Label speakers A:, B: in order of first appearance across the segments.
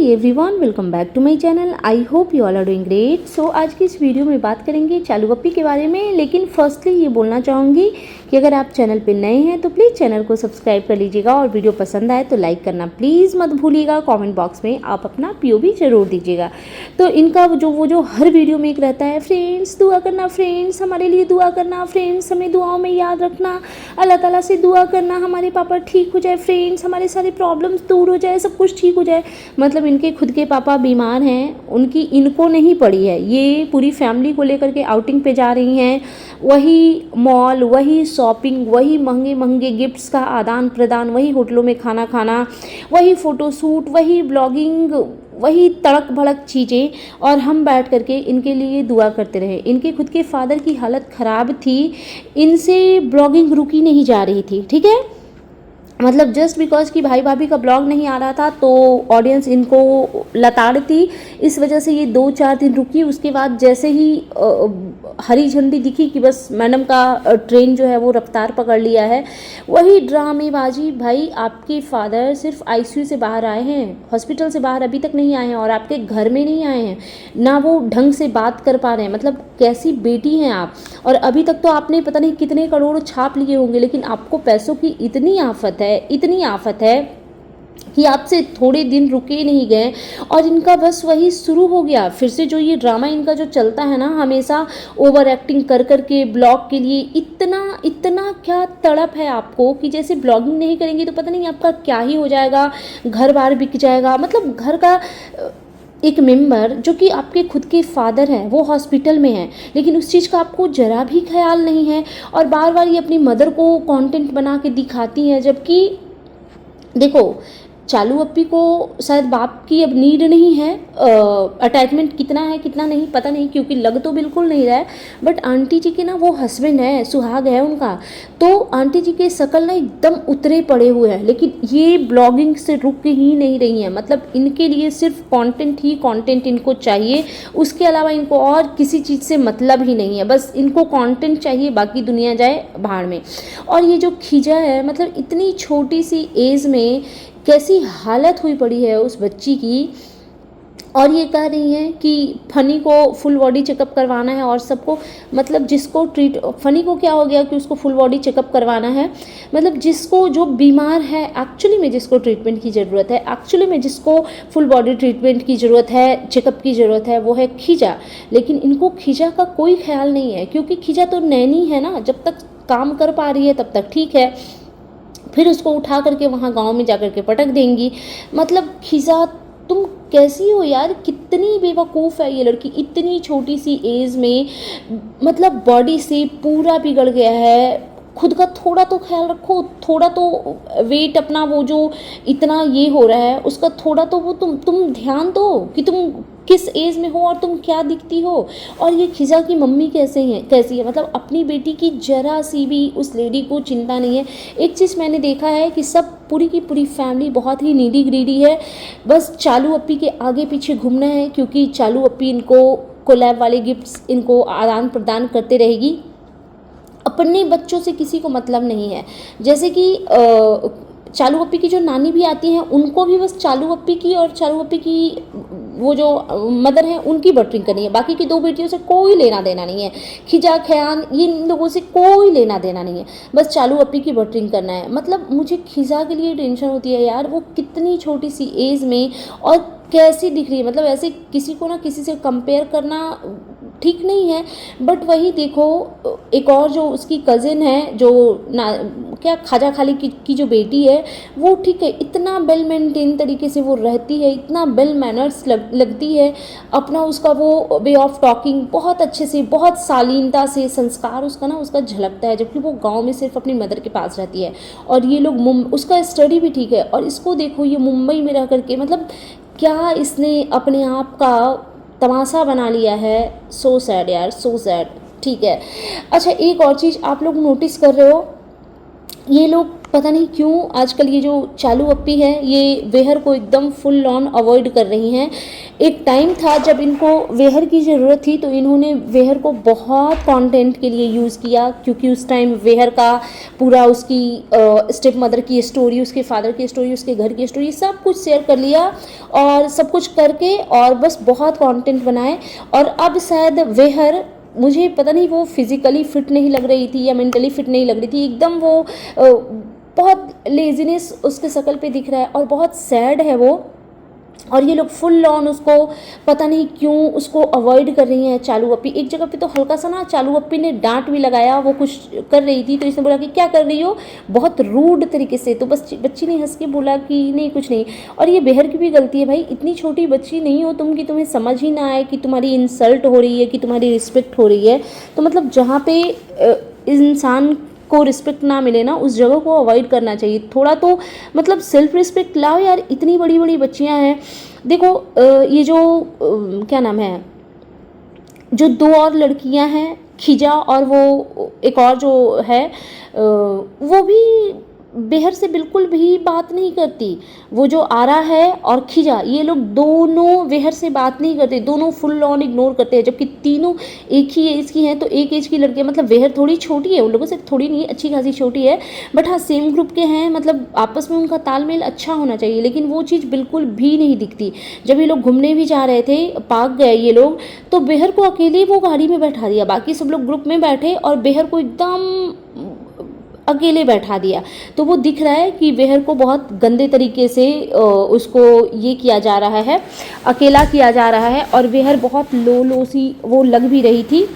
A: Everyone, welcome back to my channel. I hope you all are doing great. So आज की इस video में बात करेंगे चालू गप्पी के बारे में। लेकिन फर्स्टली ये बोलना चाहूँगी कि अगर आप चैनल पे नए हैं तो प्लीज़ चैनल को सब्सक्राइब कर लीजिएगा और वीडियो पसंद आए तो लाइक करना प्लीज़ मत भूलिएगा। कमेंट बॉक्स में आप अपना POV ज़रूर दीजिएगा। तो इनका जो हर वीडियो में एक रहता है, फ्रेंड्स दुआ करना, फ्रेंड्स हमारे लिए दुआ करना, फ्रेंड्स हमें दुआओं में याद रखना, अल्लाह ताला से दुआ करना हमारे पापा ठीक हो जाए, फ्रेंड्स हमारे सारे प्रॉब्लम्स दूर हो जाए, सब कुछ ठीक हो जाए। मतलब इनके खुद के पापा बीमार हैं, उनकी इनको नहीं पड़ी है, ये पूरी फैमिली को लेकर के आउटिंग पे जा रही हैं। वही मॉल, वही शॉपिंग, वही महंगे महंगे गिफ्ट्स का आदान प्रदान, वही होटलों में खाना खाना, वही फ़ोटोशूट, वही ब्लॉगिंग, वही तड़क भड़क चीज़ें। और हम बैठ करके इनके लिए दुआ करते रहे। इनके खुद के फादर की हालत ख़राब थी, इनसे ब्लॉगिंग रुकी नहीं जा रही थी। ठीक है, मतलब जस्ट बिकॉज कि भाई भाभी का ब्लॉग नहीं आ रहा था तो ऑडियंस इनको लताड़ थी, इस वजह से ये 2-4 दिन रुकी। उसके बाद जैसे ही हरी झंडी दिखी कि बस मैडम का ट्रेन जो है वो रफ्तार पकड़ लिया है, वही ड्रामेबाजी। भाई आपके फादर सिर्फ ICU से बाहर आए हैं, हॉस्पिटल से बाहर अभी तक नहीं आए हैं और आपके घर में नहीं आए हैं, ना वो ढंग से बात कर पा रहे हैं। मतलब कैसी बेटी हैं आप। और अभी तक तो आपने पता नहीं कितने करोड़ छाप लिए होंगे, लेकिन आपको पैसों की इतनी आफत है, इतनी आफत है कि आपसे थोड़े दिन रुके नहीं गए और इनका बस वही शुरू हो गया फिर से। जो ये ड्रामा इनका जो चलता है ना, हमेशा ओवर एक्टिंग कर कर के ब्लॉग के लिए इतना इतना क्या तड़प है आपको कि जैसे ब्लॉगिंग नहीं करेंगे तो पता नहीं आपका क्या ही हो जाएगा, घर बार बिक जाएगा। मतलब घर का एक मेंबर जो कि आपके खुद के फादर हैं वो हॉस्पिटल में हैं, लेकिन उस चीज़ का आपको ज़रा भी ख्याल नहीं है। और बार बार ये अपनी मदर को कंटेंट बना के दिखाती हैं, जबकि देखो चालू अप्पी को शायद बाप की अब नीड नहीं है। अटैचमेंट कितना है कितना नहीं पता नहीं, क्योंकि लग तो बिल्कुल नहीं रहा है। बट आंटी जी के ना वो हस्बैंड है, सुहाग है उनका, तो आंटी जी के शकल ना एकदम उतरे पड़े हुए हैं। लेकिन ये ब्लॉगिंग से रुक ही नहीं रही हैं। मतलब इनके लिए सिर्फ कंटेंट ही कंटेंट इनको चाहिए, उसके अलावा इनको और किसी चीज़ से मतलब ही नहीं है। बस इनको कंटेंट चाहिए, बाकी दुनिया जाए भाड़ में। और ये जो खिजा है, मतलब इतनी छोटी सी एज में कैसी हालत हुई पड़ी है उस बच्ची की। और ये कह रही हैं कि फनी को फुल बॉडी चेकअप करवाना है और सबको, मतलब जिसको फनी को क्या हो गया कि उसको फुल बॉडी चेकअप करवाना है। मतलब जिसको जो बीमार है एक्चुअली में, जिसको ट्रीटमेंट की ज़रूरत है, एक्चुअली में जिसको फुल बॉडी ट्रीटमेंट की ज़रूरत है, चेकअप की ज़रूरत है, वो है खिजा। लेकिन इनको खिजा का कोई ख्याल नहीं है, क्योंकि खिजा तो नैनी है ना, जब तक काम कर पा रही है तब तक ठीक है, फिर उसको उठा करके वहाँ गांव में जा कर के पटक देंगी। मतलब खिजा तुम कैसी हो यार, कितनी बेवकूफ़ है ये लड़की, इतनी छोटी सी एज में। मतलब बॉडी से पूरा बिगड़ गया है। खुद का थोड़ा तो ख्याल रखो, थोड़ा तो वेट अपना वो जो इतना ये हो रहा है उसका थोड़ा तो वो तुम ध्यान दो कि तुम किस एज में हो और तुम क्या दिखती हो। और ये खिजा की मम्मी कैसी है, मतलब अपनी बेटी की जरा सी भी उस लेडी को चिंता नहीं है। एक चीज़ मैंने देखा है कि सब पूरी की पूरी फैमिली बहुत ही नीडी ग्रीडी है, बस चालू अप्पी के आगे पीछे घूमना है, क्योंकि चालू अप्पी इनको कोलैब वाले गिफ्ट्स इनको आदान प्रदान करते रहेगी। अपने बच्चों से किसी को मतलब नहीं है। जैसे कि चालू अप्पी की जो नानी भी आती हैं, उनको भी बस चालू अप्पी की और चालू अप्पी की वो जो मदर हैं उनकी बटरिंग करनी है, बाकी की 2 बेटियों से कोई लेना देना नहीं है। खिजा खयान ये इन लोगों से कोई लेना देना नहीं है, बस चालू अप्पी की बटरिंग करना है। मतलब मुझे खिजा के लिए टेंशन होती है यार, वो कितनी छोटी सी एज में और कैसी दिख रही है। मतलब ऐसे किसी को ना किसी से कंपेयर करना ठीक नहीं है। बट वही देखो, एक और जो उसकी कज़िन है जो ना क्या खाजा खाली की जो बेटी है, वो ठीक है, इतना वेल मेंटेन तरीके से वो रहती है, इतना वेल मैनर्स लगती है। अपना उसका वो वे ऑफ टॉकिंग बहुत अच्छे से, बहुत शालीनता से, संस्कार उसका झलकता है, जबकि वो गांव में सिर्फ अपनी मदर के पास रहती है। और ये लोग उसका स्टडी भी ठीक है, और इसको देखो ये मुंबई में रह करके, मतलब क्या इसने अपने आप का तमाशा बना लिया है। सो सैड यार, सो सैड। ठीक है, अच्छा एक और चीज़ आप लोग नोटिस कर रहे हो, ये लोग पता नहीं क्यों आजकल ये जो चालू अप्पी है ये वेहर को एकदम फुल ऑन अवॉइड कर रही हैं। एक टाइम था जब इनको वेहर की ज़रूरत थी तो इन्होंने वेहर को बहुत कंटेंट के लिए यूज़ किया, क्योंकि उस टाइम वेहर का पूरा उसकी स्टेप मदर की स्टोरी, उसके फादर की स्टोरी, उसके घर की स्टोरी सब कुछ शेयर कर लिया और सब कुछ करके और बस बहुत कंटेंट बनाए। और अब शायद वेहर, मुझे पता नहीं वो फिज़िकली फ़िट नहीं लग रही थी या मेंटली फ़िट नहीं लग रही थी, एकदम वो बहुत लेज़ीनेस उसके शक्ल पे दिख रहा है और बहुत सैड है वो। और ये लोग फुल ऑन उसको पता नहीं क्यों उसको अवॉइड कर रही हैं चालू अप्पी। एक जगह पे तो हल्का सा ना चालू अप्पी ने डांट भी लगाया, वो कुछ कर रही थी तो इसने बोला कि क्या कर रही हो, बहुत रूड तरीके से। तो बस बच्ची ने हंस के बोला कि नहीं कुछ नहीं। और ये बेहर की भी गलती है भाई, इतनी छोटी बच्ची नहीं हो तुम कि तुम्हें समझ ही ना आए कि तुम्हारी इंसल्ट हो रही है कि तुम्हारी रिस्पेक्ट हो रही है। तो मतलब जहाँ पे इंसान को रिस्पेक्ट ना मिले ना उस जगह को अवॉइड करना चाहिए। थोड़ा तो मतलब सेल्फ रिस्पेक्ट लाओ यार, इतनी बड़ी बड़ी बच्चियां हैं। देखो ये जो क्या नाम है, जो दो और लड़कियां हैं खिजा और वो एक और जो है वो भी बेहर से बिल्कुल भी बात नहीं करती। वो जो आरा है और खिजा, ये लोग दोनों बेहर से बात नहीं करते, दोनों फुल ऑन इग्नोर करते हैं। जबकि तीनों एक ही एज की हैं, तो एक एज की लड़कियां, मतलब बेहर थोड़ी छोटी है उन लोगों से, थोड़ी नहीं अच्छी खासी छोटी है, बट हाँ सेम ग्रुप के हैं, मतलब आपस में उनका तालमेल अच्छा होना चाहिए। लेकिन वो चीज़ बिल्कुल भी नहीं दिखती। जब ये लोग घूमने भी जा रहे थे, पार्क गए ये लोग, तो बेहर को अकेले वो गाड़ी में बैठा दिया, बाकी सब लोग ग्रुप में बैठे और बेहर को एकदम अकेले बैठा दिया। तो वो दिख रहा है कि बेहर को बहुत गंदे तरीके से उसको ये किया जा रहा है, अकेला किया जा रहा है और बेहर बहुत लो सी वो लग भी रही थी।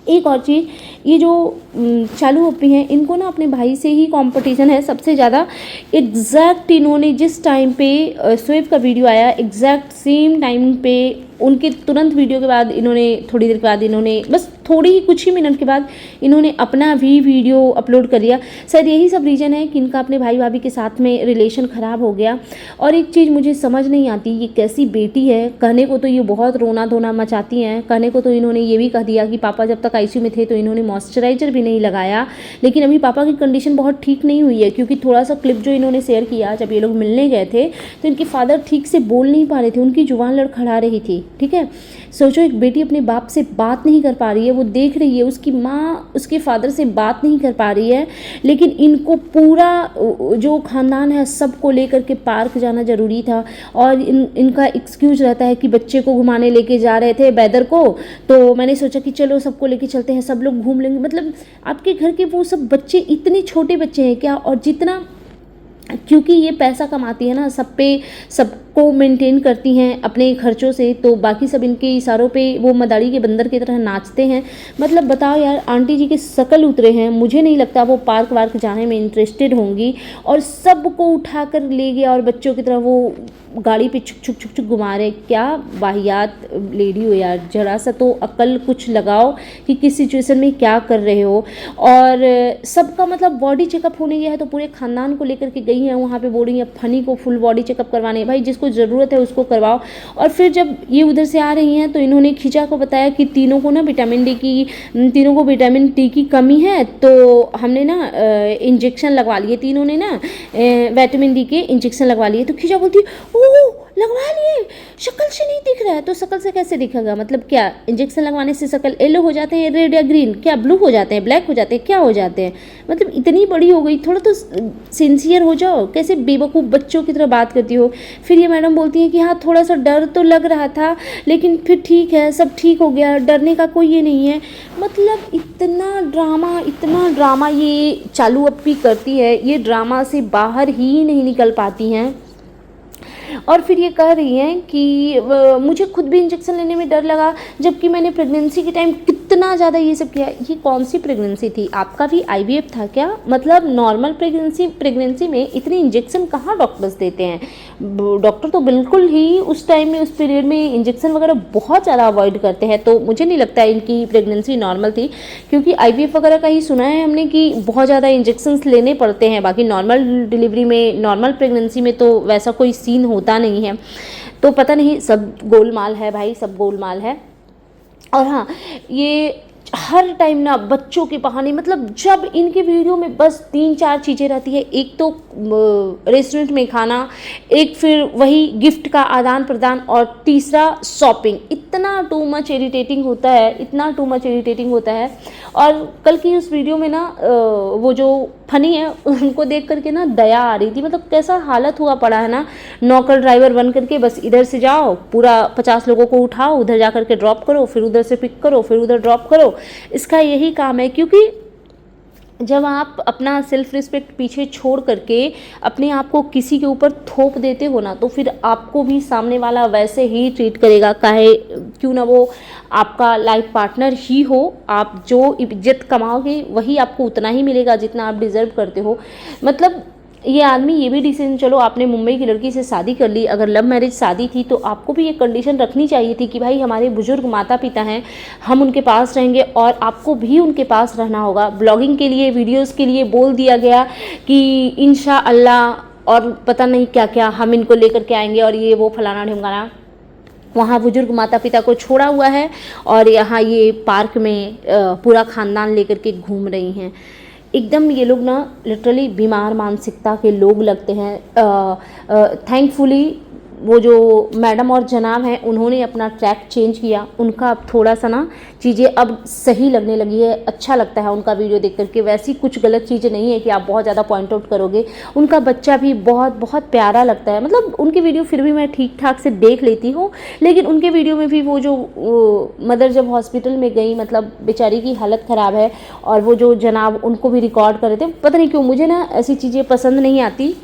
A: एक और चीज़, ये जो चालू अप्पी हैं इनको ना अपने भाई से ही कंपटीशन है सबसे ज़्यादा। एग्जैक्ट इन्होंने जिस टाइम पे स्वेब का वीडियो आया, एग्जैक्ट सेम टाइम पे उनके तुरंत वीडियो के बाद इन्होंने थोड़ी देर के बाद इन्होंने बस थोड़ी ही कुछ ही मिनट के बाद इन्होंने अपना भी वीडियो अपलोड कर दिया। शायद यही सब रीज़न है कि इनका अपने भाई भाभी के साथ में रिलेशन ख़राब हो गया। और एक चीज़ मुझे समझ नहीं आती, ये कैसी बेटी है। कहने को तो ये बहुत रोना धोना मचाती हैं, कहने को तो इन्होंने ये भी कह दिया कि पापा जब तक आईसीयू में थे तो इन्होंने मॉइस्चराइजर भी नहीं लगाया। लेकिन अभी पापा की कंडीशन बहुत ठीक नहीं हुई है, क्योंकि थोड़ा सा क्लिप जो इन्होंने शेयर किया जब ये लोग मिलने गए थे तो इनके फादर ठीक से बोल नहीं पा रहे थे, उनकी जुबान लड़खड़ा रही थी। ठीक है, सोचो एक बेटी अपने बाप से बात नहीं कर पा रही है, वो देख रही है उसकी माँ उसके फादर से बात नहीं कर पा रही है, लेकिन इनको पूरा जो ख़ानदान है सबको लेकर के पार्क जाना ज़रूरी था। और इनका एक्सक्यूज़ रहता है कि बच्चे को घुमाने लेके जा रहे थे बैदर को, तो मैंने सोचा कि चलो सबको लेके चलते हैं, सब लोग घूम लेंगे। मतलब आपके घर के वो सब बच्चे इतने छोटे बच्चे हैं क्या? और जितना, क्योंकि ये पैसा कमाती है ना, सब पे सबको मेंटेन करती हैं अपने खर्चों से, तो बाकी सब इनके इशारों पे वो मदारी के बंदर की तरह नाचते हैं। मतलब बताओ यार, आंटी जी के शकल उतरे हैं, मुझे नहीं लगता वो पार्क वार्क जाने में इंटरेस्टेड होंगी। और सबको उठा कर ले गया और बच्चों की तरह वो गाड़ी पे छुक छुक छुक छुक घुमा रहे। क्या वाहियात लेडी हो यार, जरा सा तो अकल कुछ लगाओ कि किस सिचुएशन में क्या कर रहे हो। और सबका मतलब बॉडी चेकअप होने गया है तो पूरे खानदान को लेकर के गई हैं वहाँ पे, बोल रही हैं फनी को फुल बॉडी चेकअप करवाने। भाई जिसको ज़रूरत है उसको करवाओ। और फिर जब ये उधर से आ रही हैं तो इन्होंने खिजा को बताया कि तीनों को ना विटामिन डी की कमी है, तो हमने ना इंजेक्शन लगवा लिए, तीनों ने ना विटामिन डी के इंजेक्शन लगवा लिए। तो खिजा बोलती लगवा लिए, शक्ल से नहीं दिख रहा है। तो शक्ल से कैसे दिखेगा? मतलब क्या इंजेक्शन लगवाने से शक्ल येलो हो जाते हैं, रेड या ग्रीन, क्या ब्लू हो जाते हैं, ब्लैक हो जाते हैं, क्या हो जाते हैं? मतलब इतनी बड़ी हो गई, थोड़ा तो सिंसियर हो जाओ, कैसे बेवकूफ़ बच्चों की तरह बात करती हो। फिर ये मैडम बोलती हैं कि हाँ थोड़ा सा डर तो लग रहा था, लेकिन फिर ठीक है, सब ठीक हो गया, डरने का कोई ये नहीं है। मतलब इतना ड्रामा ये चालू अप्पी करती है, ये ड्रामा से बाहर ही नहीं निकल पाती हैं। और फिर ये कह रही हैं कि मुझे खुद भी इंजेक्शन लेने में डर लगा, जबकि मैंने प्रेगनेंसी के टाइम कितना ज़्यादा ये सब किया। ये कौन सी प्रेगनेंसी थी? आपका भी आईवीएफ था क्या? मतलब नॉर्मल प्रेगनेंसी में इतने इंजेक्शन कहाँ डॉक्टर्स देते हैं? डॉक्टर तो बिल्कुल ही उस टाइम में, उस पीरियड में इंजेक्शन वगैरह बहुत ज़्यादा अवॉइड करते हैं। तो मुझे नहीं लगता इनकी प्रेगनेंसी नॉर्मल थी, क्योंकि आईवीएफ वगैरह का ही सुना है हमने कि बहुत ज़्यादा इंजेक्शन लेने पड़ते हैं। बाकी नॉर्मल डिलीवरी में, नॉर्मल प्रेगनेंसी में तो वैसा कोई सीन होता नहीं है। तो पता नहीं, सब गोलमाल है भाई, सब गोलमाल है। और हाँ, ये हर टाइम ना बच्चों के बहाने, मतलब जब इनके वीडियो में बस 3-4 चीज़ें रहती है, एक तो रेस्टोरेंट में खाना, एक फिर वही गिफ्ट का आदान प्रदान, और तीसरा शॉपिंग। इतना टू मच इरिटेटिंग होता है, इतना टू मच इरिटेटिंग होता है। और कल की उस वीडियो में ना वो जो फनी है उनको देख करके ना दया आ रही थी, मतलब कैसा हालत हुआ पड़ा है ना, नौकर ड्राइवर बन करके बस इधर से जाओ, पूरा 50 लोगों को उठाओ, उधर जा करके ड्रॉप करो, फिर उधर से पिक करो, फिर उधर ड्रॉप करो। इसका यही काम है, क्योंकि जब आप अपना सेल्फ रिस्पेक्ट पीछे छोड़ करके अपने आप को किसी के ऊपर थोप देते हो ना, तो फिर आपको भी सामने वाला वैसे ही ट्रीट करेगा, काहे क्यों ना वो आपका लाइफ पार्टनर ही हो। आप जो इज्जत कमाओगे वही आपको उतना ही मिलेगा जितना आप डिज़र्व करते हो। मतलब ये आदमी ये भी डिसीजन, चलो आपने मुंबई की लड़की से शादी कर ली, अगर लव मैरिज शादी थी तो आपको भी ये कंडीशन रखनी चाहिए थी कि भाई हमारे बुजुर्ग माता पिता हैं, हम उनके पास रहेंगे और आपको भी उनके पास रहना होगा। ब्लॉगिंग के लिए, वीडियोस के लिए बोल दिया गया कि इंशाअल्लाह और पता नहीं क्या क्या हम इनको लेकर के आएंगे और ये वो फलाना ढिमकाना। वहाँ बुजुर्ग माता पिता को छोड़ा हुआ है और यहाँ ये पार्क में पूरा खानदान लेकर के घूम रही हैं। एकदम ये लोग ना लिटरली बीमार मानसिकता के लोग लगते हैं। थैंकफुली वो जो मैडम और जनाब हैं उन्होंने अपना ट्रैक चेंज किया, उनका अब थोड़ा सा ना चीज़ें अब सही लगने लगी है, अच्छा लगता है उनका वीडियो देख करके। वैसी कुछ गलत चीज़ें नहीं है कि आप बहुत ज़्यादा पॉइंट आउट करोगे। उनका बच्चा भी बहुत बहुत प्यारा लगता है, मतलब उनकी वीडियो फिर भी मैं ठीक ठाक से देख लेती हूँ, लेकिन उनके वीडियो में भी वो जो मदर जब हॉस्पिटल में गई, मतलब बेचारी की हालत ख़राब है, और वो जो जनाब उनको भी रिकॉर्ड कर रहे थे, पता नहीं क्यों मुझे ना ऐसी चीज़ें पसंद नहीं आती,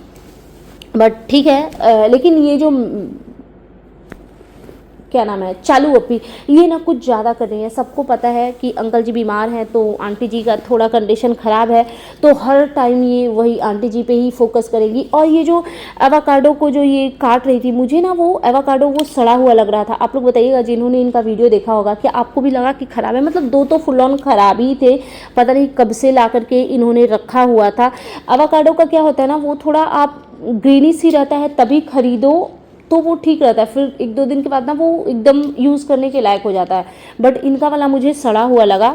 A: बट ठीक है। लेकिन ये जो क्या नाम है, चालू अपी, ये ना कुछ ज़्यादा कर रही है। सबको पता है कि अंकल जी बीमार हैं तो आंटी जी का थोड़ा कंडीशन ख़राब है, तो हर टाइम ये वही आंटी जी पे ही फोकस करेगी। और ये जो एवोकाडो को जो ये काट रही थी, मुझे ना वो एवोकाडो वो सड़ा हुआ लग रहा था। आप लोग बताइएगा जिन्होंने इनका वीडियो देखा होगा कि आपको भी लगा कि ख़राब है, मतलब दो तो फुल ऑन ख़राब ही थे, पता नहीं कब से ला करके इन्होंने रखा हुआ था। एवोकाडो का क्या होता है ना, वो थोड़ा आप ग्रीनिश ही रहता है तभी खरीदो तो वो ठीक रहता है, फिर 1-2 दिन के बाद ना वो एकदम यूज़ करने के लायक हो जाता है। बट इनका वाला मुझे सड़ा हुआ लगा।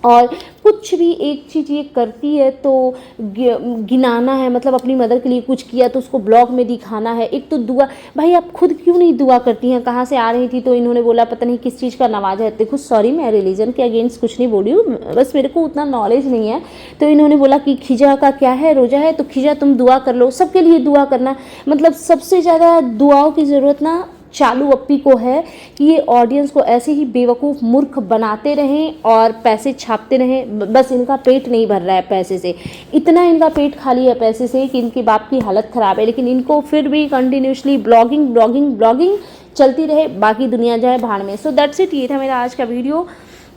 A: और कुछ भी एक चीज़ ये करती है तो गिनाना है, मतलब अपनी मदर के लिए कुछ किया तो उसको ब्लॉग में दिखाना है। एक तो दुआ, भाई आप खुद क्यों नहीं दुआ करती हैं? कहाँ से आ रही थी तो इन्होंने बोला पता नहीं किस चीज़ का नवाजा है। देखो सॉरी, मैं रिलीजन के अगेंस्ट कुछ नहीं बोल रही हूँ, बस मेरे को उतना नॉलेज नहीं है। तो इन्होंने बोला कि खिजा का क्या है, रोज़ा है तो खिजा तुम दुआ कर लो, सबके लिए दुआ करना। मतलब सबसे ज़्यादा दुआओं की ज़रूरत ना चालू अप्पी को है कि ये ऑडियंस को ऐसे ही बेवकूफ़ मूर्ख बनाते रहें और पैसे छापते रहें। बस इनका पेट नहीं भर रहा है पैसे से, इतना इनका पेट खाली है पैसे से कि इनके बाप की हालत ख़राब है, लेकिन इनको फिर भी कंटिन्यूसली ब्लॉगिंग ब्लॉगिंग ब्लॉगिंग चलती रहे, बाकी दुनिया जाए भाड़ में। सो दैट्स इट, ये था मेरा आज का video.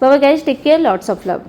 A: Bye bye guys, take care, lots of love.